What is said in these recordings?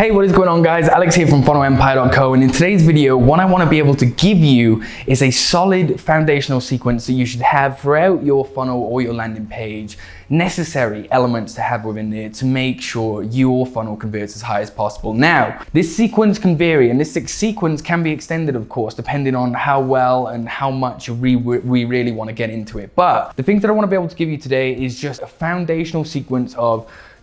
Hey, what is going on guys? Alex here from funnelempire.co, and in today's video, what I want to be able to give you is a solid foundational sequence that you should have throughout your funnel or your landing page, necessary elements to have within there to make sure your funnel converts as high as possible. Now, this sequence can vary, and this sequence can be extended, of course, depending on how well and how much we really want to get into it. But the things that I want to be able to give you today is just a foundational sequence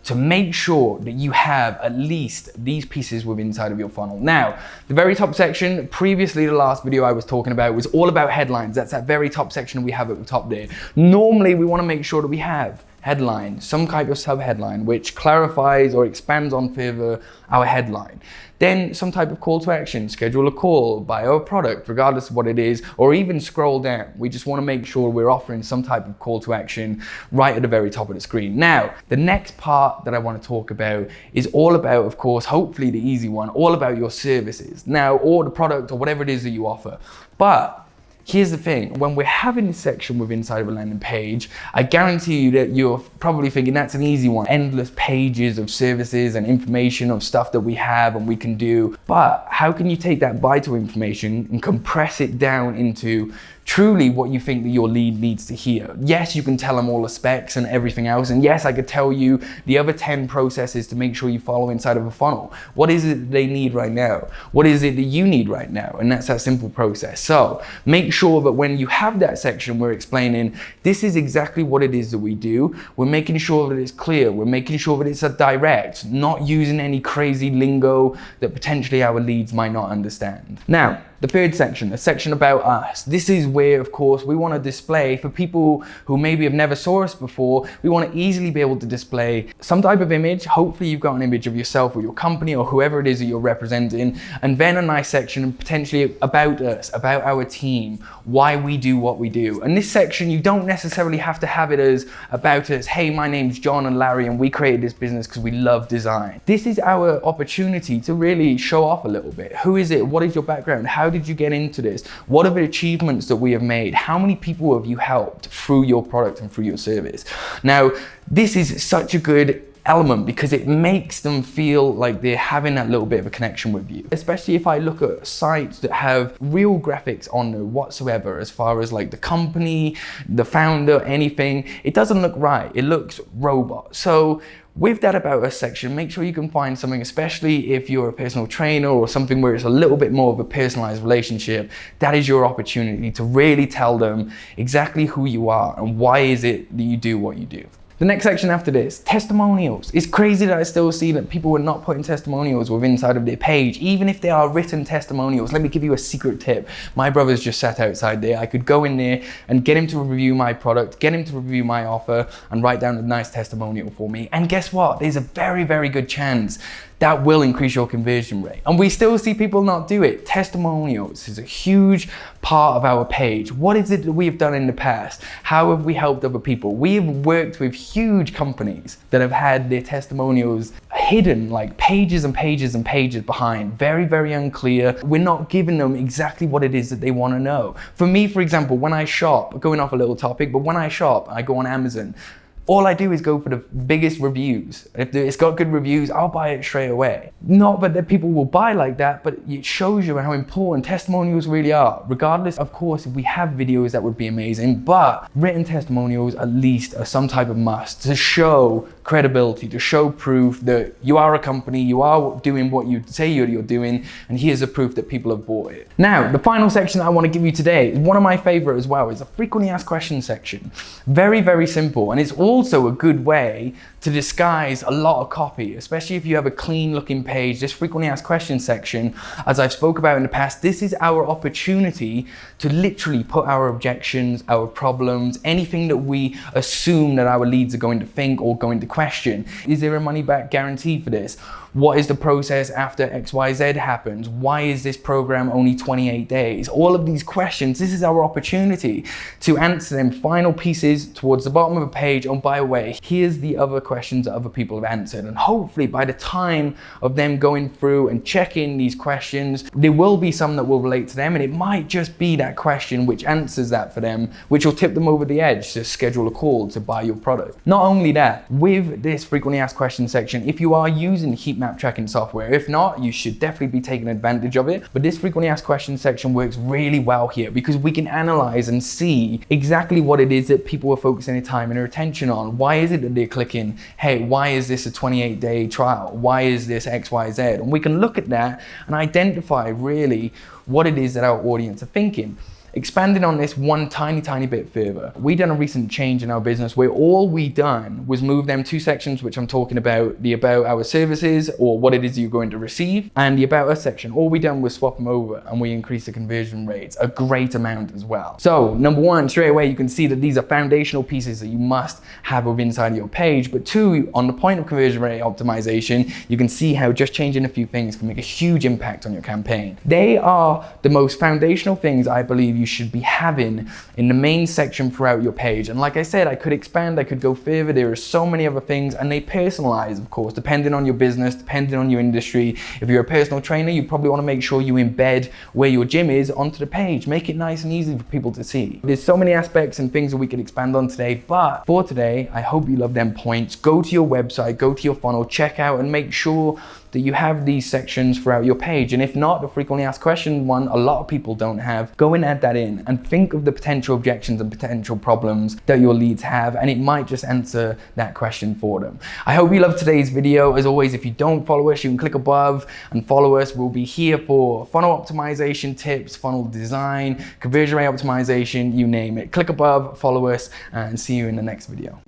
to make sure that you have at least these pieces within inside of your funnel. Now, the very top section, previously the last video I was talking about was all about headlines. That's that very top section we have at the top there. Normally, we want to make sure that we have headline, some type of sub-headline, which clarifies or expands on further our headline. Then some type of call to action, schedule a call, buy our product, regardless of what it is, or even scroll down. We just want to make sure we're offering some type of call to action right at the very top of the screen. Now, the next part that I want to talk about is all about, of course, hopefully the easy one, all about your services now, or the product or whatever it is that you offer. But here's the thing, when we're having this section within inside of a landing page, I guarantee you that you're probably thinking that's an easy one. Endless pages of services and information of stuff that we have and we can do. But how can you take that vital information and compress it down into truly what you think that your lead needs to hear? Yes, you can tell them all the specs and everything else. And yes, I could tell you the other 10 processes to make sure you follow inside of a funnel. What is it that they need right now? What is it that you need right now? And that's that simple process. So make sure that when you have that section, we're explaining this is exactly what it is that we do. We're making sure that it's clear. We're making sure that it's a direct, not using any crazy lingo that potentially our leads might not understand. Now, the third section, a section about us. This is where, of course, we want to display for people who maybe have never saw us before. We want to easily be able to display some type of image. Hopefully you've got an image of yourself or your company or whoever it is that you're representing, and then a nice section potentially about us, about our team, why we do what we do. And this section, you don't necessarily have to have it as about us. Hey, my name's John and Larry, and we created this business because we love design. This is our opportunity to really show off a little bit. Who is it? What is your background? How did you get into this? What are the achievements that we have made? How many people have you helped through your product and through your service? Now, this is such a good element because it makes them feel like they're having that little bit of a connection with you. Especially if I look at sites that have real graphics on there whatsoever, as far as like the company, the founder, anything, it doesn't look right. It looks robot. So with that about us section, make sure you can find something, especially if you're a personal trainer or something where it's a little bit more of a personalized relationship. That is your opportunity to really tell them exactly who you are and why is it that you do what you do. The next section after this, testimonials. It's crazy that I still see that people are not putting testimonials within inside of their page, even if they are written testimonials. Let me give you a secret tip. My brother's just sat outside there. I could go in there and get him to review my product, get him to review my offer, and write down a nice testimonial for me. And guess what? There's a very, very good chance that will increase your conversion rate. And we still see people not do it. Testimonials is a huge part of our page. What is it that we have done in the past? How have we helped other people? We have worked with huge companies that have had their testimonials hidden, like pages and pages and pages behind. Very, very unclear. We're not giving them exactly what it is that they want to know. For me, for example, when I shop, going off a little topic, but when I shop, I go on Amazon. All I do is go for the biggest reviews. If it's got good reviews, I'll buy it straight away. Not that people will buy like that, but it shows you how important testimonials really are. Regardless, of course, if we have videos, that would be amazing, but written testimonials at least are some type of must to show credibility, to show proof that you are a company, you are doing what you say you're doing, and here's the proof that people have bought it. Now, the final section I want to give you today is one of my favorite as well, is a frequently asked questions section. Very, very simple, and it's also a good way to disguise a lot of copy, especially if you have a clean looking page. This frequently asked questions section, as I've spoke about in the past, this is our opportunity to literally put our objections, our problems, anything that we assume that our leads are going to think or going to question. Is there a money back guarantee for this? What is the process after XYZ happens? Why is this program only 28 days? All of these questions, this is our opportunity to answer them. Final pieces towards the bottom of a page. Oh, by the way, here's the other questions that other people have answered. And hopefully by the time of them going through and checking these questions, there will be some that will relate to them. And it might just be that question which answers that for them, which will tip them over the edge to schedule a call to buy your product. Not only that, with this frequently asked questions section, if you are using heat map app tracking software. If not, you should definitely be taking advantage of it. But this frequently asked questions section works really well here because we can analyze and see exactly what it is that people are focusing their time and their attention on. Why is it that they're clicking, hey, why is this a 28-day trial? Why is this XYZ? And we can look at that and identify really what it is that our audience are thinking. Expanding on this one tiny bit further, we done a recent change in our business where all we done was move them two sections, which I'm talking about, the about our services or what it is you're going to receive, and the about us section. All we done was swap them over and we increased the conversion rates a great amount as well. So number one, straight away you can see that these are foundational pieces that you must have within inside of your page. But two, on the point of conversion rate optimization, you can see how just changing a few things can make a huge impact on your campaign. They are the most foundational things I believe you should be having in the main section throughout your page. And like I said, I could expand, I could go further. There are so many other things, and they personalize, of course, depending on your business, depending on your industry. If you're a personal trainer, you probably want to make sure you embed where your gym is onto the page. Make it nice and easy for people to see. There's so many aspects and things that we could expand on today, but for today, I hope you love them points. Go to your website, go to your funnel, check out and make sure that you have these sections throughout your page. And if not, the frequently asked question one, a lot of people don't have, go and add that in and think of the potential objections and potential problems that your leads have, and it might just answer that question for them. I hope you loved today's video. As always, if you don't follow us, you can click above and follow us. We'll be here for funnel optimization tips, funnel design, conversion rate optimization, you name it. Click above, follow us, and see you in the next video.